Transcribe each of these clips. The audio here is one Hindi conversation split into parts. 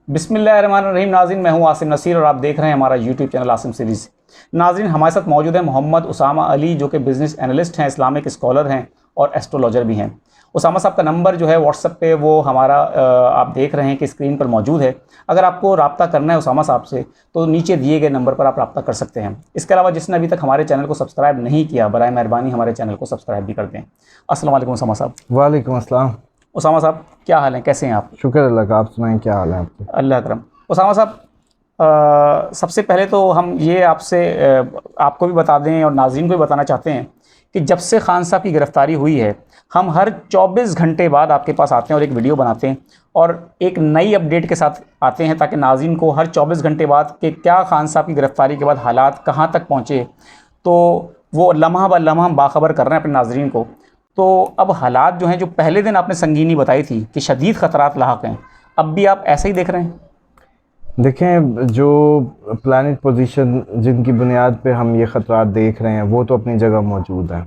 बिस्मिल्लाहिर्रहमानिर्रहीम। नाज़रीन, मैं हूं आसिम नसीर और आप देख रहे हैं हमारा यूट्यूब चैनल आसिम सीरीज़। नाज़रीन, हमारे साथ मौजूद है मोहम्मद उसामा अली, जो कि बिज़नेस एनालिस्ट हैं, इस्लामिक स्कॉलर हैं और एस्ट्रोलॉजर भी हैं। उसामा साहब का नंबर जो है व्हाट्सएप पे वो हमारा आप देख रहे हैं कि स्क्रीन पर मौजूद है। अगर आपको रब्ता करना है उसामा साहब से तो नीचे दिए गए नंबर पर आप रब्ता कर सकते हैं। इसके अलावा जिसने अभी तक हमारे चैनल को सब्सक्राइब नहीं किया, बराए मेहरबानी हमारे चैनल को सब्सक्राइब भी कर दें। अस्सलाम वालेकुम उसामा साहब। वालेकुम अस्सलाम। उसामा साहब, क्या हाल है, कैसे हैं आप? शुक्र अल्लाह का, आप सुनाएं क्या हाल है आपके? अल्लाह करम। उसामा साहब, सबसे पहले तो हम ये आपसे आपको भी बता दें और नाज़रीन को भी बताना चाहते हैं कि जब से खान साहब की गिरफ़्तारी हुई है, हम हर 24 घंटे बाद आपके पास आते हैं और एक वीडियो बनाते हैं और एक नई अपडेट के साथ आते हैं, ताकि नाज़रीन को हर 24 घंटे बाद कि क्या खान साहब की गिरफ़्तारी के बाद हालात कहाँ तक पहुँचे, तो वो लम्हा ब लम्हा हम बाखबर कर रहे हैं अपने नाज़रीन को। तो अब हालात जो हैं, जो पहले दिन आपने संगीनी बताई थी कि शदीद ख़तरात लाहक हैं, अब भी आप ऐसा ही देख रहे हैं? देखें, जो प्लानिट पोजीशन जिनकी बुनियाद पे हम ये ख़तरात देख रहे हैं वो तो अपनी जगह मौजूद हैं,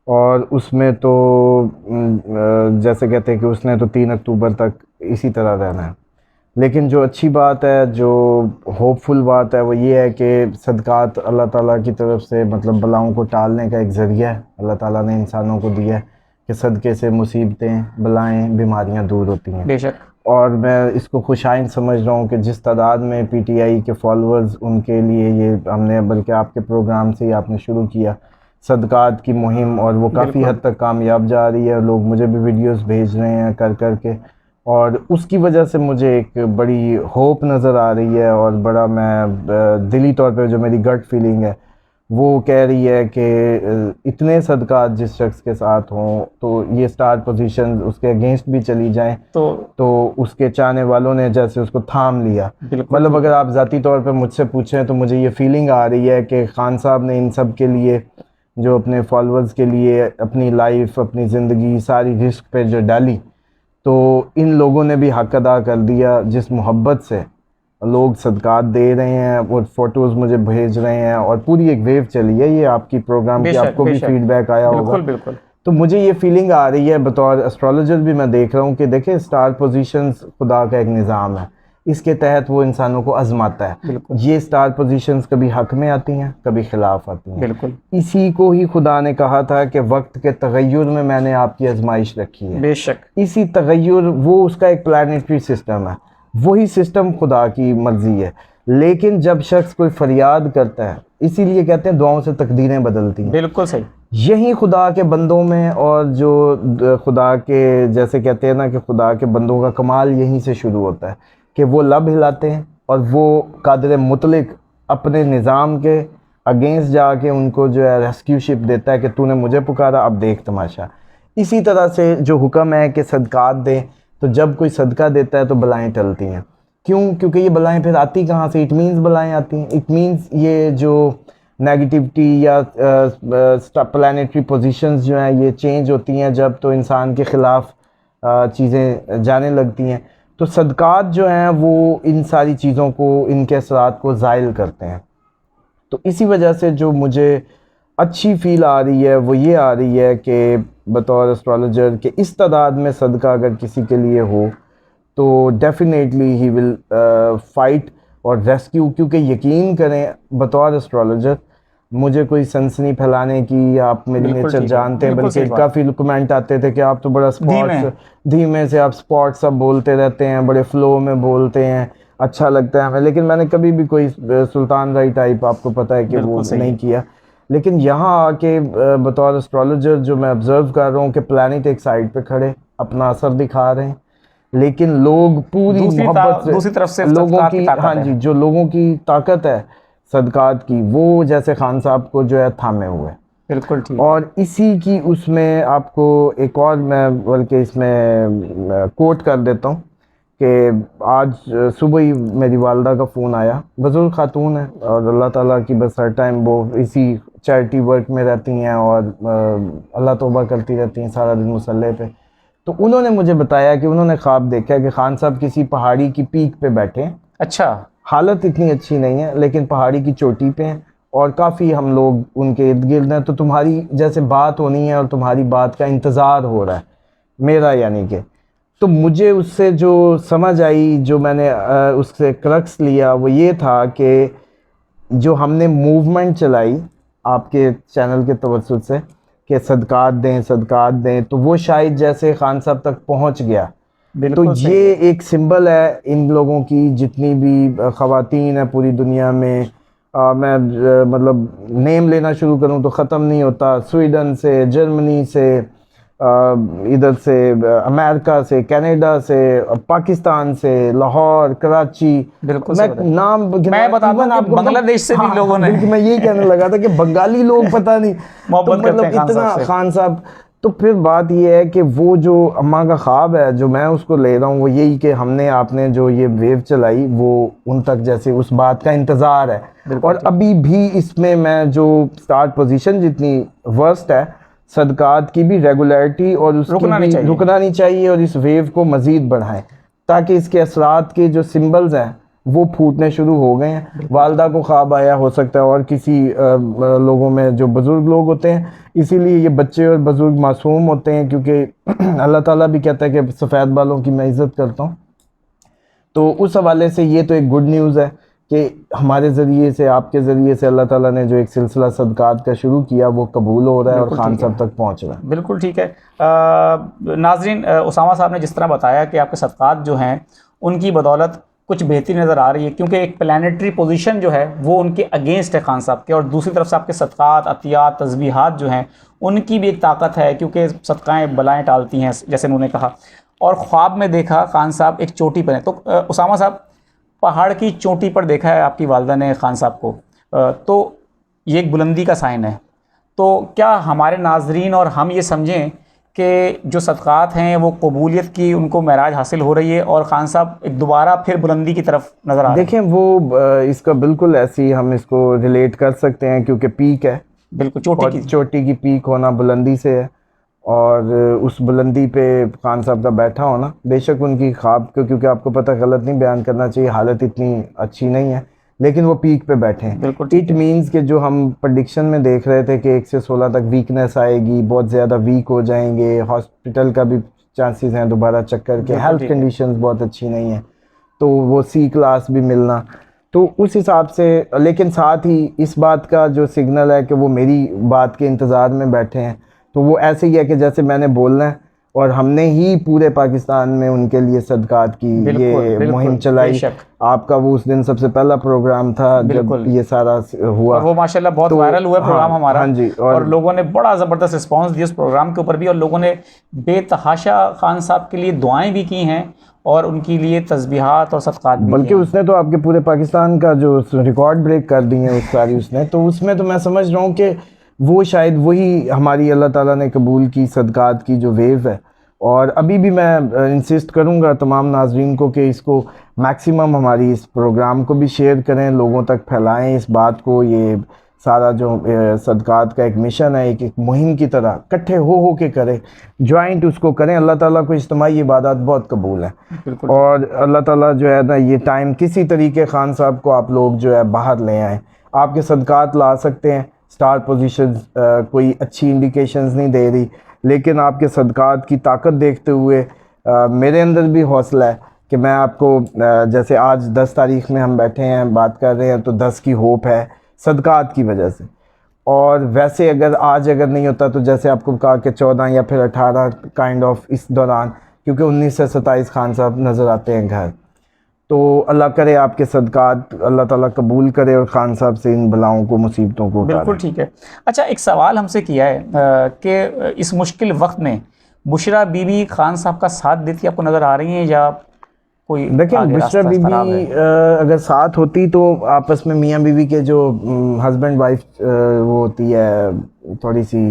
और उसमें तो जैसे कहते हैं कि उसने तो 3 अक्टूबर तक इसी तरह रहना है। लेकिन जो अच्छी बात है, जो होपफुल बात है, वो ये है कि सदक़ात अल्लाह ताला की तरफ से, मतलब बलाओं को टालने का एक ज़रिया है अल्लाह ताला ने इंसानों को दिया है कि सदक़े से मुसीबतें, बलाएँ, बीमारियां दूर होती हैं। बेशक। और मैं इसको खुशाइन समझ रहा हूँ कि जिस तादाद में पीटीआई के फॉलोअर्स, उनके लिए ये हमने, बल्कि आपके प्रोग्राम से ही आपने शुरू किया सदक़ात की मुहिम, और वो काफ़ी हद तक कामयाब जा रही है। लोग मुझे भी वीडियोस भेज रहे हैं कर कर के, और उसकी वजह से मुझे एक बड़ी होप नज़र आ रही है। और बड़ा मैं दिली तौर पे जो मेरी गट फीलिंग है वो कह रही है कि इतने सदक़ात जिस शख्स के साथ हों तो ये स्टार पोजीशन उसके अगेंस्ट भी चली जाएं तो उसके चाहने वालों ने जैसे उसको थाम लिया। मतलब अगर आप ज़ाती तौर पे मुझसे पूछें तो मुझे ये फीलिंग आ रही है कि खान साहब ने इन सब के लिए, जो अपने फॉलोअर्स के लिए अपनी लाइफ, अपनी ज़िंदगी सारी रिस्क पे जो डाली, तो इन लोगों ने भी हक़ अदा कर दिया। जिस मोहब्बत से लोग सदक़ात दे रहे हैं, वो फ़ोटोज़ मुझे भेज रहे हैं, और पूरी एक वेव चली है ये आपकी प्रोग्राम की, आपको भी फीडबैक आया होगा। बिल्कुल। तो मुझे ये फीलिंग आ रही है, बतौर एस्ट्रोलॉजर भी मैं देख रहा हूँ कि देखें, स्टार पोजीशंस खुदा का एक निज़ाम है, इसके तहत वो इंसानों को आजमाता है। ये स्टार पोजीशंस कभी हक़ में आती हैं, कभी खिलाफ आती हैं। बिल्कुल। इसी को ही खुदा ने कहा था कि वक्त के तगय्युर में मैंने आपकी आजमाइश रखी है। बेशक। इसी तगय्युर, वो उसका एक प्लानिटरी सिस्टम है, वही सिस्टम खुदा की मर्जी है। लेकिन जब शख्स कोई फरियाद करता है, इसीलिए कहते हैं दुआओं से तकदीरें बदलती हैं। बिल्कुल सही। यही खुदा के बंदों में, और जो खुदा के, जैसे कहते हैं ना कि खुदा के बंदों का कमाल यहीं से शुरू होता है कि वो लब हिलाते हैं और वो कादिर मुतलिक अपने निज़ाम के अगेंस्ट जाके उनको जो है रेस्क्यूशिप देता है कि तूने मुझे पुकारा, अब देख तमाशा। इसी तरह से जो हुक्म है कि सदक़ात दें, तो जब कोई सदका देता है तो बलाएँ टलती हैं। क्यों? क्योंकि ये बलाएँ फिर आती कहाँ से? इट मीन्स बलाएँ आती हैं, इट मीन्स ये जो नेगेटिविटी या प्लानिटरी पोजीशंस जो हैं ये चेंज होती हैं जब, तो इंसान के ख़िलाफ़ चीज़ें जाने लगती हैं। तो सदक़ात जो हैं वो इन सारी चीज़ों को, इनके असरात को ज़ाइल करते हैं। तो इसी वजह से जो मुझे अच्छी फ़ील आ रही है वो ये आ रही है कि बतौर एस्ट्रोलॉजर कि इस तादाद में सदका अगर किसी के लिए हो तो डेफिनेटली ही विल फ़ाइट और रेस्क्यू। क्योंकि यकीन करें, बतौर एस्ट्रोलॉजर मुझे कोई सनसनी फैलाने की, आप मेरी नेचर जानते हैं, बल्कि काफ़ी कमेंट आते थे कि आप तो बड़ा स्पॉट्स धीमे से, आप स्पॉट्स सब बोलते रहते हैं, बड़े फ़्लो में बोलते हैं, अच्छा लगता है हमें। लेकिन मैंने कभी भी कोई सुल्तान राय टाइप, आपको पता है कि वो नहीं किया। लेकिन यहाँ आके बतौर एस्ट्रोलॉजर जो मैं ऑब्ज़र्व कर रहा हूँ कि प्लैनेट एक साइड पे खड़े अपना असर दिखा रहे हैं, लेकिन लोग पूरी मोहब्बत से दूसरी तरफ से लोगों की, हाँ जी, जो लोगों की ताकत है सदक़ात की, वो जैसे खान साहब को जो है थामे हुए। बिल्कुल ठीक। और इसी की उसमें आपको एक और मैं बल्कि इसमें कोट कर देता हूँ कि आज सुबह ही मेरी वालदा का फ़ोन आया, बुज़ुर्ग खातून है और अल्लाह ताला की बस हर टाइम वो इसी चैरिटी वर्क में रहती हैं और अल्लाह तौबा करती रहती हैं सारा दिन मुसल्ले पे। तो उन्होंने मुझे बताया कि उन्होंने ख्वाब देखा कि खान साहब किसी पहाड़ी की पीक पे बैठे हैं। अच्छा। हालत इतनी अच्छी नहीं है, लेकिन पहाड़ी की चोटी पे हैं और काफ़ी हम लोग उनके इर्द गिर्द हैं। तो तुम्हारी जैसे बात होनी है और तुम्हारी बात का इंतज़ार हो रहा है मेरा, यानी कि। तो मुझे उससे जो समझ आई, जो मैंने उससे क्रक्स लिया, वो ये था कि जो हमने मूवमेंट चलाई आपके चैनल के तवज्जुह से कि सदकात दें, तो वो शायद जैसे खान साहब तक पहुंच गया। तो बिल्कुल सही ये एक सिंबल है इन लोगों की, जितनी भी ख़वातीन है पूरी दुनिया में। मैं मतलब नेम लेना शुरू करूं तो ख़त्म नहीं होता, स्वीडन से, जर्मनी से, इधर से अमेरिका से, कनाडा से, पाकिस्तान से, लाहौर, कराची, बिल्कुल मैं सही बताया। नाम मैं बता दूं कि बांग्लादेश से भी लोगों ने बिल्कुल, मैं यही कहने लगा था कि बंगाली लोग पता नहीं तो मोहब्बत करते मतलब हैं खान इतना साहब से। खान साहब। तो फिर बात ये है कि वो जो अम्मा का ख्वाब है जो मैं उसको ले रहा हूँ, वो यही कि हमने आपने जो ये वेव चलाई वो उन तक जैसे उस बात का इंतज़ार है। बिल्कुल और अभी भी इसमें मैं जो स्टार्ट पोजीशन जितनी वर्स्ट है, सदकात की भी रेगुलरिटी और उसकी रुकना नहीं भी चाहिए। रुकना नहीं चाहिए, और इस वेव को मज़ीद बढ़ाएं ताकि इसके असरात के जो सिंबल्स हैं वो फूटने शुरू हो गए हैं। वालदा को ख्वाब आया, हो सकता है और किसी लोगों में जो बुज़ुर्ग लोग होते हैं, इसीलिए ये बच्चे और बुज़ुर्ग मासूम होते हैं, क्योंकि अल्लाह ताला भी कहता है कि सफ़ेद बालों की मैं इज़्ज़त करता हूँ। तो उस हवाले से ये तो एक गुड न्यूज़ है कि हमारे ज़रिए से, आपके ज़रिए से अल्लाह ताला ने जो एक सिलसिला सदकात का शुरू किया वो कबूल हो रहा है और बिल्कुल खान ठीक है। साहब तक पहुँच रहा है। बिल्कुल ठीक है। नाजरीन, उसामा साहब ने जिस तरह बताया कि आपके सदक़ात जो हैं उनकी बदौलत कुछ बेहतरी नज़र आ रही है, क्योंकि एक प्लानिटरी पोजीशन जो है वो उनके अगेंस्ट है खान साहब के, और दूसरी तरफ से आपके सदक़ात, अतियात, तस्बीहात जो हैं उनकी भी एक ताकत है, क्योंकि सदक़ाएँ बलाएँ टालती हैं जैसे उन्होंने कहा। और ख्वाब में देखा खान साहब एक चोटी पर हैं। तो उसामा साहब, पहाड़ की चोटी पर देखा है आपकी वालदा ने खान साहब को, तो ये एक बुलंदी का साइन है। तो क्या हमारे नाजरीन और हम ये समझें कि जो सदक़ात हैं वो कबूलियत की उनको महराज हासिल हो रही है और खान साहब एक दोबारा फिर बुलंदी की तरफ नज़र आ रहे हैं? देखें, वो इसका बिल्कुल ऐसी हम इसको रिलेट कर सकते हैं, क्योंकि पीक है, बिल्कुल चोटी और की। चोटी की पीक होना बुलंदी से है, और उस बुलंदी पे खान साहब का बैठा होना, बेशक उनकी ख्वाब को, क्योंकि आपको पता, गलत नहीं बयान करना चाहिए, हालत इतनी अच्छी नहीं है, लेकिन वो पीक पे बैठे हैं। बिल्कुल ठीक इट मींस कि जो हम प्रडिक्शन में देख रहे थे कि 1 से 16 तक वीकनेस आएगी, बहुत ज़्यादा वीक हो जाएंगे, हॉस्पिटल का भी चांसेस हैं दोबारा चक्कर के, बिल्कुल हेल्थ ठीक है। कंडीशंस बहुत अच्छी नहीं है, तो वो सी क्लास भी मिलना, तो उस हिसाब से। लेकिन साथ ही इस बात का जो सिग्नल है कि वो मेरी बात के इंतज़ार में बैठे हैं, तो वो ऐसे ही है कि जैसे मैंने बोलना है, और हमने ही पूरे पाकिस्तान में उनके लिए सदकात की ये मुहिम चलाई। बेशक। आपका वो उस दिन सबसे पहला प्रोग्राम था जब बिल्कुल। ये सारा हुआ, और वो माशाल्लाह बहुत तो वायरल हुआ प्रोग्राम हाँ, हमारा। हाँ जी, और लोगों ने बड़ा ज़बरदस्त रिस्पांस दिया उस प्रोग्राम के ऊपर भी, और लोगों ने बेतहाशा खान साहब के लिए दुआएं भी की हैं और उनके लिए तस्बीहात और सदक़ात भी बल्कि किए हैं। उसने तो आपके पूरे पाकिस्तान का जो रिकॉर्ड ब्रेक कर दिए हैं उस सारी उसने, तो उसमें तो मैं समझ रहा हूँ कि वो शायद वही हमारी अल्लाह ताला ने कबूल की सदकात की जो वेव है। और अभी भी मैं इंसिस्ट करूँगा तमाम नाजरीन को कि इसको मैक्सिमम हमारी इस प्रोग्राम को भी शेयर करें, लोगों तक फैलाएं इस बात को। ये सारा जो सदकात का एक मिशन है, एक मुहिम की तरह इकट्ठे हो के करें, जॉइंट उसको करें। अल्लाह ताला को इज्तिमाई इबादत बहुत कबूल है, बिल्कुल। और अल्लाह ताला जो है ना, ये टाइम किसी तरीके खान साहब को आप लोग जो है बाहर ले आएँ। आपके सदकात ला सकते हैं, स्टार पोजीशन कोई अच्छी इंडिकेशंस नहीं दे रही, लेकिन आपके सदकात की ताकत देखते हुए मेरे अंदर भी हौसला है कि मैं आपको जैसे आज 10 तारीख में हम बैठे हैं बात कर रहे हैं, तो 10 की होप है सदकात की वजह से। और वैसे अगर आज अगर नहीं होता, तो जैसे आपको कहा कि 14 या फिर 18 काइंड ऑफ इस दौरान, क्योंकि 19 से 27 खान साहब नज़र आते हैं घर। तो अल्लाह करे आपके सदकात अल्लाह ताला कबूल करे और खान साहब से इन बलाओं को, मुसीबतों को उतारे। बिल्कुल ठीक है। अच्छा, एक सवाल हमसे किया है कि इस मुश्किल वक्त में बुशरा बीबी खान साहब का साथ देती आपको नज़र आ रही हैं, या कोई देखिए, आगे बुशरा रास्ता खराब बीबी है? अगर साथ होती तो आपस में मियाँ बीवी के जो हस्बैंड वाइफ वो होती है, थोड़ी सी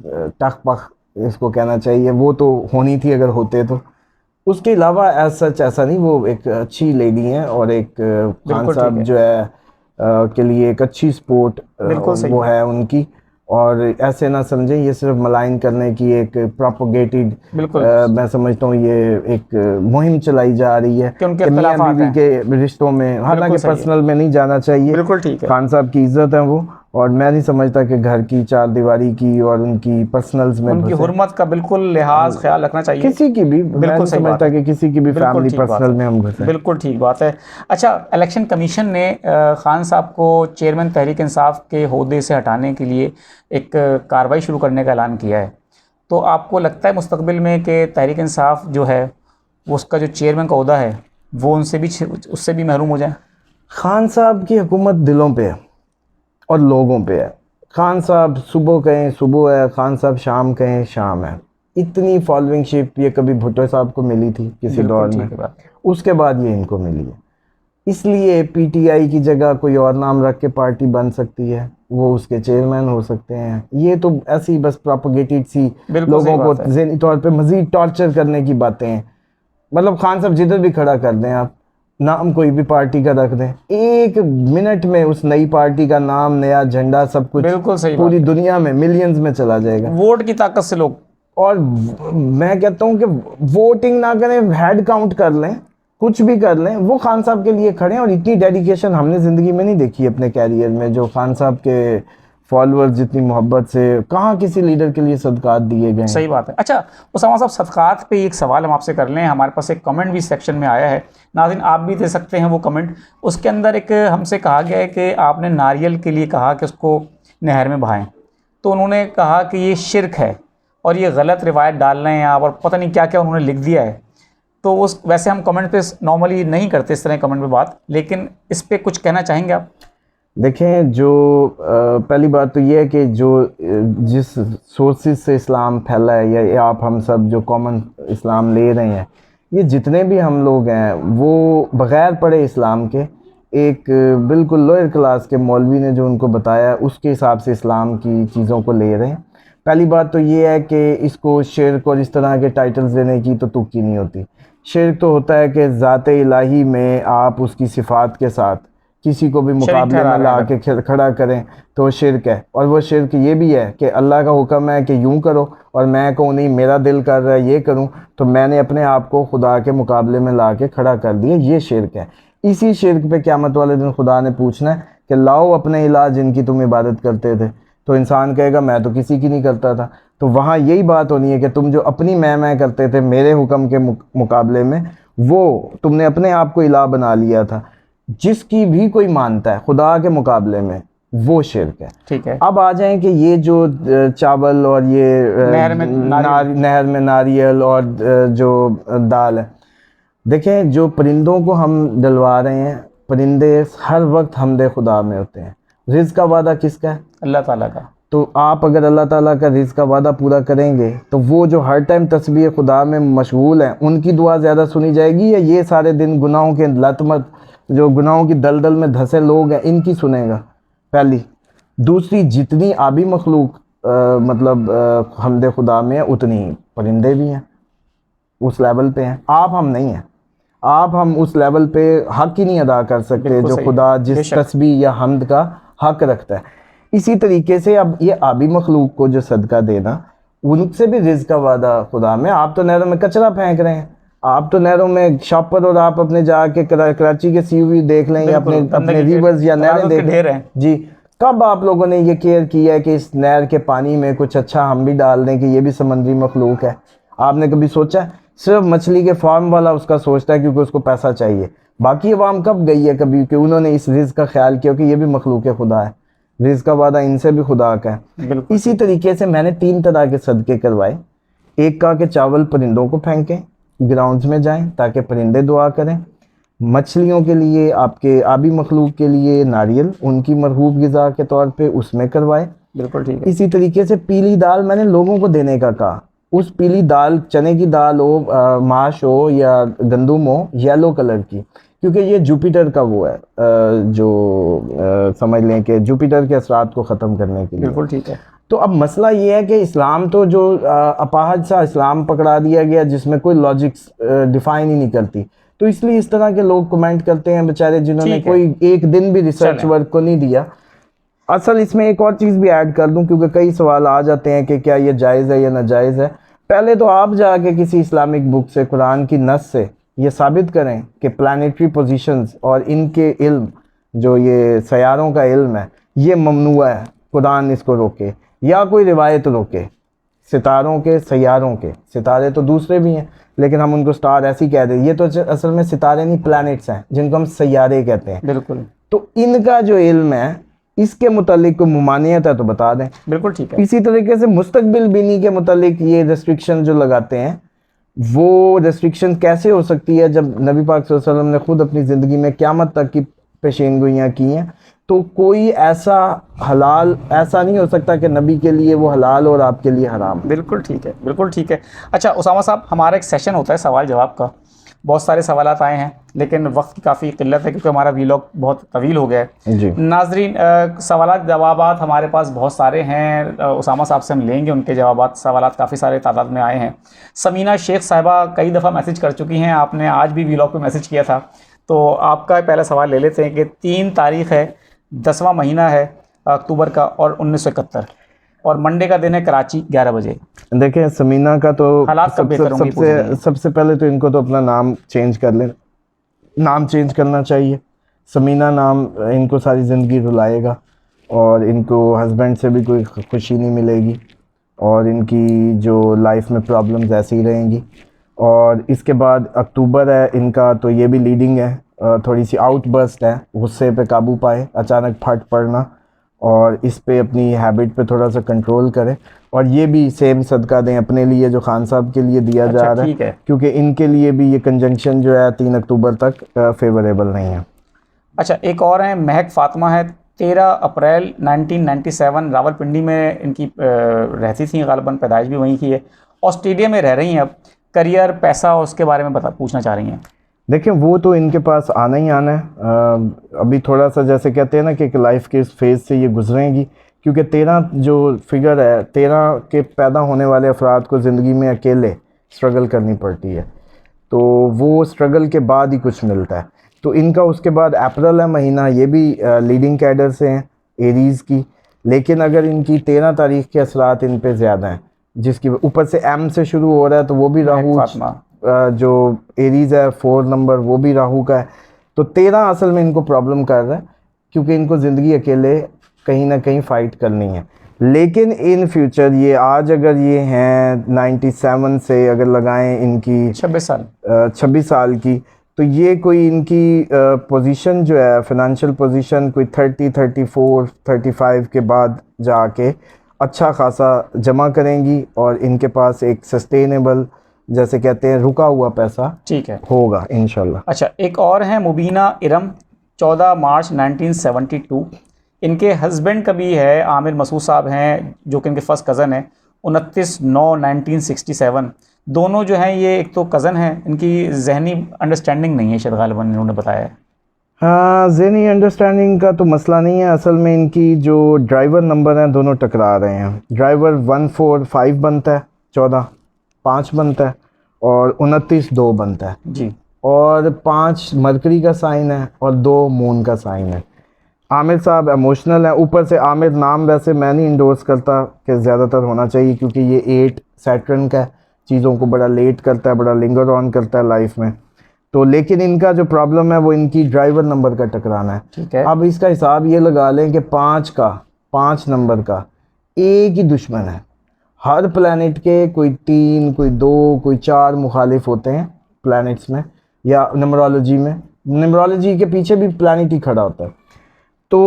टक पक इसको कहना चाहिए, वो तो होनी थी अगर होते तो। उसके अलावा एज सच ऐसा नहीं, वो एक अच्छी लेडी हैं, और एक खान साहब जो है के लिए एक अच्छी सपोर्ट वो है उनकी। और ऐसे ना समझें ये सिर्फ मलाइन करने की एक प्रोपोगेटेड, मैं समझता हूँ ये एक मुहिम चलाई जा रही है कि मियां बीवी के रिश्तों में, हालांकि पर्सनल में नहीं जाना चाहिए। बिल्कुल ठीक है। खान साहब की इज्जत है वो, और मैं नहीं समझता कि घर की चार दीवारी की और उनकी पर्सनल्स में उनकी घुसे। हुर्मत का बिल्कुल लिहाज ख्याल रखना चाहिए। किसी की भी, मैं बिल्कुल नहीं सही बात समझता है। कि किसी की भी बिल्कुल फैमिली ठीक बात पर्सनल है। में हम घुसे। बिल्कुल ठीक बात है। अच्छा, इलेक्शन कमीशन ने खान साहब को चेयरमैन तहरीक इंसाफ के ओहदे से हटाने के लिए एक कार्रवाई शुरू करने का ऐलान किया है। तो आपको लगता है मुस्तकबिल में कि तहरीक इंसाफ जो है वो उसका जो चेयरमैन का ओहदा है वो उससे भी महरूम हो जाए? खान साहब की हुकूमत दिलों पे है और लोगों पे है। खान साहब सुबह कहें सुबह है, खान साहब शाम कहें शाम है। इतनी फॉलोइंगशिप ये कभी भुट्टो साहब को मिली थी किसी दौर बिल्कुल में, ठीक है बात। उसके बाद ये इनको मिली है। इसलिए पीटीआई की जगह कोई और नाम रख के पार्टी बन सकती है, वो उसके चेयरमैन हो सकते हैं। ये तो ऐसी बस प्रोपोगेटेड सी बिल्कुल सही लोगों को बात है। ज़हनी तौर पे मज़ीद टॉर्चर करने की बातें हैं। मतलब खान साहब जिधर भी खड़ा कर दें आप, नाम कोई भी पार्टी का रख दें, 1 मिनट में उस नई पार्टी का नाम, नया झंडा, सब कुछ बिल्कुल सही पूरी बात है। दुनिया में मिलियंस में चला जाएगा। वोट की ताकत से लोग, और मैं कहता हूँ कि वोटिंग ना करें, हेड काउंट कर लें, कुछ भी कर लें, वो खान साहब के लिए खड़े हैं। और इतनी डेडिकेशन हमने ज़िंदगी में नहीं देखी अपने कैरियर में, जो खान साहब के फॉलोअर्स जितनी मोहब्बत से, कहाँ किसी लीडर के लिए सदकात दिए गए हैं। सही बात है। अच्छा उसामा साहब, सदकात पे एक सवाल हम आपसे कर लें। हमारे पास एक कमेंट भी सेक्शन में आया है, नाज़रीन आप भी दे सकते हैं वो कमेंट। उसके अंदर एक हमसे कहा गया है कि आपने नारियल के लिए कहा कि उसको नहर में बहाएं, तो उन्होंने कहा कि ये शिरक है और ये गलत रिवायत डाल रहे हैं आप, और पता नहीं क्या क्या उन्होंने लिख दिया है। तो उस वैसे हम कमेंट पे नॉर्मली नहीं करते इस तरह कमेंट पे बात, लेकिन इस पे कुछ कहना चाहेंगे आप? देखें, जो पहली बात तो ये है कि जो जिस सोर्सेज से इस्लाम फैला है, या आप हम सब जो कॉमन इस्लाम ले रहे हैं, ये जितने भी हम लोग हैं वो बग़ैर पढ़े इस्लाम के, एक बिल्कुल लोअर क्लास के मौलवी ने जो उनको बताया उसके हिसाब से इस्लाम की चीज़ों को ले रहे हैं। पहली बात तो ये है कि इसको शिर्क और इस तरह के टाइटल्स देने की तो तुक्की नहीं होती। शिर्क तो होता है कि ज़ात इलाही में आप उसकी सिफ़ात के साथ किसी को भी मुकाबले में ला के खड़ा करें तो शिर्क है। और वो शिर्क ये भी है कि अल्लाह का हुक्म है कि यूं करो और मैं कहूँ नहीं मेरा दिल कर रहा है ये करूँ, तो मैंने अपने आप को खुदा के मुकाबले में ला के खड़ा कर दिया, ये शिर्क है। इसी शिर्क पे क़यामत वाले दिन खुदा ने पूछना है कि लाओ अपने इलाह जिनकी तुम इबादत करते थे। तो इंसान कहेगा मैं तो किसी की नहीं करता था। तो वहाँ यही बात होनी है कि तुम जो अपनी मैं करते थे मेरे हुक्म के मुकाबले में, वो तुमने अपने आप को इलाह बना लिया था। जिसकी भी कोई मानता है खुदा के मुकाबले में, वो शिर्क है। ठीक है। अब आ जाएं कि ये जो चावल और ये नहर में नारियल और जो दाल है, देखें जो परिंदों को हम डलवा रहे हैं, परिंदे हर वक्त हमदे खुदा में होते हैं। रिज़्क़ का वादा किसका है? अल्लाह ताला का। तो आप अगर अल्लाह ताला का रिज़्क़ का वादा पूरा करेंगे तो वो जो हर टाइम तस्बीह खुदा में मशगूल हैं, उनकी दुआ ज़्यादा सुनी जाएगी, या ये सारे दिन गुनाहों के लतमत, जो गुनाहों की दलदल में धंसे लोग हैं, इनकी सुनेगा? पहली। दूसरी, जितनी आबी मखलूक हमदे खुदा में है, उतनी परिंदे भी हैं, उस लेवल पे हैं। आप हम नहीं हैं। आप हम उस लेवल पे हक ही नहीं अदा कर सकते जो खुदा जिस तस्बीह या हमद का हक रखता है। इसी तरीके से अब ये आबी मखलूक को जो सदका देना, उनसे भी रिज़्क़ का वादा खुदा में। आप तो नहरों में कचरा फेंक रहे हैं, आप तो नहरों में शॉपर, और आप अपने जाके कराची के सीवी देख लें या अपने रिवर्स या नहरें देख लें जी। कब आप लोगों ने ये केयर किया है कि इस नहर के पानी में कुछ अच्छा हम भी डाल दें कि ये भी समंदरी मखलूक है? आपने कभी सोचा? सिर्फ मछली के फार्म वाला उसका सोचता है क्योंकि उसको पैसा चाहिए। बाकी अवाम कब गई है कभी कि उन्होंने इस रिज़्क़ का ख्याल किया कि ये भी मखलूक खुदा है, रिज़्क़ का वादा इनसे भी खुदा का है। इसी तरीके से मैंने 3 तरह के सदके करवाए। एक कहा कि चावल परिंदों को फेंकें, ग्राउंड्स में जाएं ताकि परिंदे दुआ करें। मछलियों के लिए, आपके आबी मखलूक के लिए नारियल, उनकी मरहूब ग़िज़ा के तौर पे उसमें करवाए। बिल्कुल ठीक है। इसी तरीके से पीली दाल मैंने लोगों को देने का कहा। उस पीली दाल, चने की दाल हो, माश हो या गंदुम हो, येलो कलर की, क्योंकि ये जुपिटर का वो है, समझ लें कि जुपिटर के असरात को ख़त्म करने के लिए। बिल्कुल ठीक है। तो अब मसला ये है कि इस्लाम तो जो अपाहज सा इस्लाम पकड़ा दिया गया जिसमें कोई लॉजिक्स डिफाइन ही नहीं करती, तो इसलिए इस तरह के लोग कमेंट करते हैं बेचारे, जिन्होंने कोई एक दिन भी रिसर्च वर्क को नहीं दिया। असल इसमें एक और चीज़ भी ऐड कर दूं, क्योंकि कई सवाल आ जाते हैं कि क्या ये जायज़ है या नाजायज़ है। पहले तो आप जाके किसी इस्लामिक बुक से, कुरान की नस से ये साबित करें कि प्लानिटरी पोजीशंस और इनके इल्म, जो ये सयारों का इल्म है, ये ममनुआ है, कुरान इसको रोके या कोई रिवायत रोके। सितारों के, सैयारों के, सितारे तो दूसरे भी हैं लेकिन हम उनको स्टार ऐसे ही कह दें, ये तो असल में सितारे नहीं प्लैनेट्स हैं जिनको हम सैयारे कहते हैं। बिल्कुल। तो इनका जो इल्म है इसके मुतालिक कोई मुमानियत है तो बता दें। बिल्कुल ठीक है। इसी तरीके से मुस्तकबिल बीनी के मुतालिक ये रेस्ट्रिक्शन जो लगाते हैं, वो रेस्ट्रिक्शन कैसे हो सकती है जब नबी पाक सल्लल्लाहु अलैहि वसल्लम ने खुद अपनी ज़िंदगी में क़यामत तक की पेशेनगोइयाँ की हैं। तो कोई ऐसा हलाल ऐसा नहीं हो सकता कि नबी के लिए वो हलाल और आपके लिए हराम। बिल्कुल ठीक है, बिल्कुल ठीक है। अच्छा उसामा साहब, हमारा एक सेशन होता है सवाल जवाब का, बहुत सारे सवालात आए हैं लेकिन वक्त की काफ़ी किल्लत है क्योंकि हमारा वीलॉग बहुत तवील हो गया है जी नाजरीन। सवालात जवाबात हमारे पास बहुत सारे हैं, उसामा साहब से हम लेंगे उनके जवाबात। सवालात काफ़ी सारे तादाद में आए हैं। समीना शेख साहिबा कई दफ़ा मैसेज कर चुकी हैं, आपने आज भी वीलॉग पे मैसेज किया था, तो आपका पहला सवाल ले लेते हैं कि 3 तारीख़ है, 10वां महीना है अक्टूबर का और 1971 और मंडे का दिन है, कराची 11 बजे। देखें समीना का तो हालात कब बेहतर होंगे पूछ रही हैं। सबसे पहले तो इनको तो अपना नाम चेंज कर लें, नाम चेंज करना चाहिए। समीना नाम इनको सारी ज़िंदगी रुलाएगा और इनको हस्बैंड से भी कोई खुशी नहीं मिलेगी और इनकी जो लाइफ में प्रॉब्लम्स ऐसी ही रहेंगी। और इसके बाद अक्टूबर है इनका, तो ये भी लीडिंग है, थोड़ी सी आउटबर्स्ट है, गुस्से पे काबू पाए, अचानक फट पड़ना और इस पे अपनी हैबिट पे थोड़ा सा कंट्रोल करें। और ये भी सेम सदका दें अपने लिए जो खान साहब के लिए दिया जा रहा है, क्योंकि इनके लिए भी ये कंजंक्शन जो है 3 अक्टूबर तक फेवरेबल नहीं है। अच्छा एक और हैं, महक फातिमा है, 13 अप्रैल 1997 रावलपिंडी में इनकी रहती थी, गालिबन पैदाइश भी वहीं की है, ऑस्ट्रेलिया में रह रही हैं अब। करियर, पैसा और उसके बारे में पूछना चाह रही हैं। देखिए वो तो इनके पास आना ही आना है। अभी थोड़ा सा जैसे कहते हैं ना कि लाइफ के इस फेज़ से ये गुजरेंगी, क्योंकि 13 जो फिगर है, 13 के पैदा होने वाले अफराद को ज़िंदगी में अकेले स्ट्रगल करनी पड़ती है, तो वो स्ट्रगल के बाद ही कुछ मिलता है। तो इनका उसके बाद अप्रैल है महीना, ये भी लीडिंग कैडर से हैं एरीज़ की, लेकिन अगर इनकी 13 तारीख के असरात इन पे ज़्यादा हैं, जिसकी ऊपर से एम से शुरू हो रहा है, तो वो भी राहु जो एरीज़ है 4 नंबर वो भी राहु का है। तो 13 असल में इनको प्रॉब्लम कर रहा है क्योंकि इनको ज़िंदगी अकेले कहीं ना कहीं फ़ाइट करनी है। लेकिन इन फ्यूचर ये आज अगर ये हैं 97 से अगर लगाएं इनकी 26 साल की, तो ये कोई इनकी पोजीशन जो है फ़ाइनेंशियल पोजीशन कोई 30, 34, 35 के बाद जाके अच्छा खासा जमा करेंगी और इनके पास एक सस्टेनेबल, जैसे कहते हैं रुका हुआ पैसा ठीक है होगा इंशाल्लाह। अच्छा एक और हैं मुबीना इरम, 14 मार्च 1972, इनके हस्बैंड का भी है आमिर मसूद साहब हैं जो कि इनके फर्स्ट कज़न है, 29/9/1967। दोनों जो हैं ये एक तो कज़न हैं, इनकी जहनी अंडरस्टैंडिंग नहीं है शायद गालिबन इन्होंने बताया है। हाँ जहनी अंडरस्टैंडिंग का तो मसला नहीं है, असल में इनकी जो ड्राइवर नंबर हैं दोनों टकरा रहे हैं। ड्राइवर 145 बनता है, 14 5 बनता है और 29 2 बनता है जी, और 5 मरकरी का साइन है और 2 मून का साइन है। आमिर साहब इमोशनल है, ऊपर से आमिर नाम वैसे मैं नहीं इंडोर्स करता कि ज़्यादातर होना चाहिए क्योंकि ये 8 सैटर्न का है, चीज़ों को बड़ा लेट करता है, बड़ा लिंगर ऑन करता है लाइफ में। तो लेकिन इनका जो प्रॉब्लम है वो इनकी ड्राइवर नंबर का टकराना है। ठीक है, अब इसका हिसाब ये लगा लें कि 5 नंबर का एक ही दुश्मन है। हर प्लैनेट के कोई 3, कोई 2, कोई 4 मुखालिफ होते हैं प्लैनेट्स में या न्यूमरोलॉजी में। न्यूमरोलॉजी के पीछे भी प्लैनेट ही खड़ा होता है। तो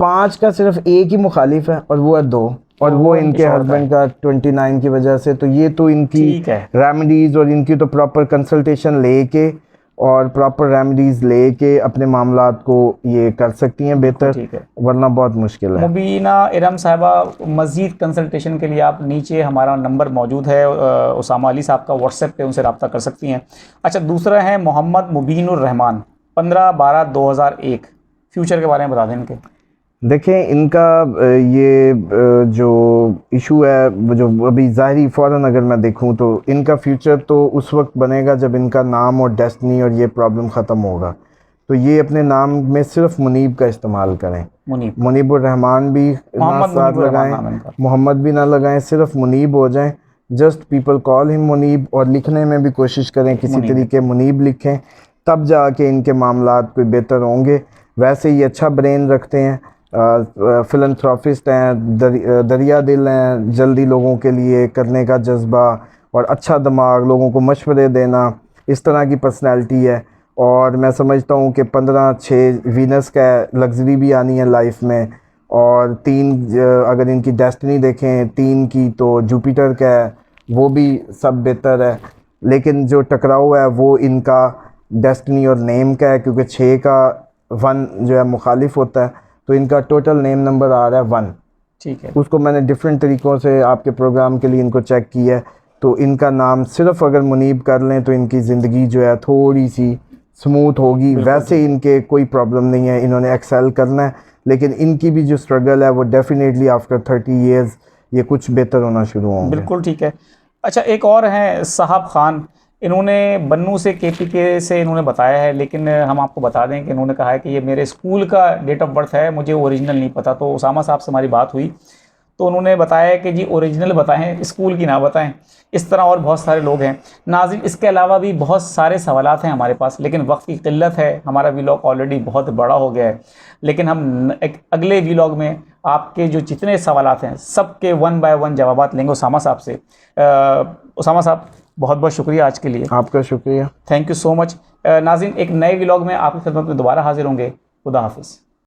5 का सिर्फ एक ही मुखालिफ है और वो है 2, और वो इनके हस्बैंड का 29 की वजह से। तो ये तो इनकी रेमेडीज़ और इनकी तो प्रॉपर कंसल्टेशन लेके और प्रॉपर रेमेडीज़ लेके अपने मामलात को ये कर सकती हैं बेहतर, वरना बहुत मुश्किल है। मुबीना इरम साहिबा, मज़ीद कंसल्टेशन के लिए आप नीचे हमारा नंबर मौजूद है, उसामा अली साहब का, व्हाट्सएप पे उनसे रब्ता कर सकती हैं। अच्छा दूसरा है मोहम्मद मुबीनुर रहमान, 15/12/2001, फ्यूचर के बारे में बता दें इनके। देखें इनका ये जो इशू है जो अभी ज़ाहिरी फ़ौरन अगर मैं देखूं तो इनका फ्यूचर तो उस वक्त बनेगा जब इनका नाम और डेस्टिनी और ये प्रॉब्लम ख़त्म होगा। तो ये अपने नाम में सिर्फ मुनीब का इस्तेमाल करें, मुनीबुर रहमान भी ना साथ लगाएं, मोहम्मद भी ना लगाएं, सिर्फ मुनीब हो जाएं। Just people call him munib, और लिखने में भी कोशिश करें किसी तरीके मुनीब लिखें, तब जाके इनके मामलात कोई बेहतर होंगे। वैसे ये अच्छा ब्रेन रखते हैं, फिलंथ्रॉपिस्ट हैं, दरिया दिल हैं, जल्दी लोगों के लिए करने का जज्बा और अच्छा दिमाग, लोगों को मशवरे देना, इस तरह की पर्सनैलिटी है। और मैं समझता हूँ कि 15/6 वीनस का लग्जरी भी आनी है लाइफ में, और 3 अगर इनकी डेस्टिनी देखें 3 की तो जुपिटर का है, वो भी सब बेहतर है। लेकिन जो टकराव है वो इनका डेस्टिनी और नेम का है, क्योंकि 6 का 1 जो है मुखालिफ होता है, तो इनका टोटल नेम नंबर आ रहा है 1। ठीक है। उसको मैंने डिफरेंट तरीक़ों से आपके प्रोग्राम के लिए इनको चेक किया है, तो इनका नाम सिर्फ अगर मुनीब कर लें तो इनकी ज़िंदगी जो है थोड़ी सी स्मूथ होगी। वैसे इनके कोई प्रॉब्लम नहीं है, इन्होंने एक्सेल करना है, लेकिन इनकी भी जो स्ट्रगल है वो डेफिनेटली आफ्टर 30 इयर्स ये कुछ बेहतर होना शुरू होंगे। बिल्कुल ठीक है। अच्छा, एक और हैं साहब खान, इन्होंने बन्नू से KPK से इन्होंने बताया है, लेकिन हम आपको बता दें कि इन्होंने कहा है कि ये मेरे स्कूल का डेट ऑफ बर्थ है, मुझे ओरिजिनल नहीं पता। तो उसामा साहब से हमारी बात हुई तो उन्होंने बताया कि जी ओरिजिनल बताएं, स्कूल की ना बताएं। इस तरह और बहुत सारे लोग हैं। नाज़रीन, इसके अलावा भी बहुत सारे सवालात हैं हमारे पास, लेकिन वक्त की किल्लत है, हमारा व्लॉग ऑलरेडी बहुत बड़ा हो गया है। लेकिन हम एक अगले व्लॉग में आपके जो जितने सवालात हैं सबके 1 बाय 1 जवाबात लेंगे उसामा साहब से। उसामा साहब, बहुत बहुत शुक्रिया आज के लिए। आपका शुक्रिया, थैंक यू सो मच। नाज़रीन, एक नए व्लॉग में आपकी खिदमत में दोबारा हाजिर होंगे। खुदा हाफिज़।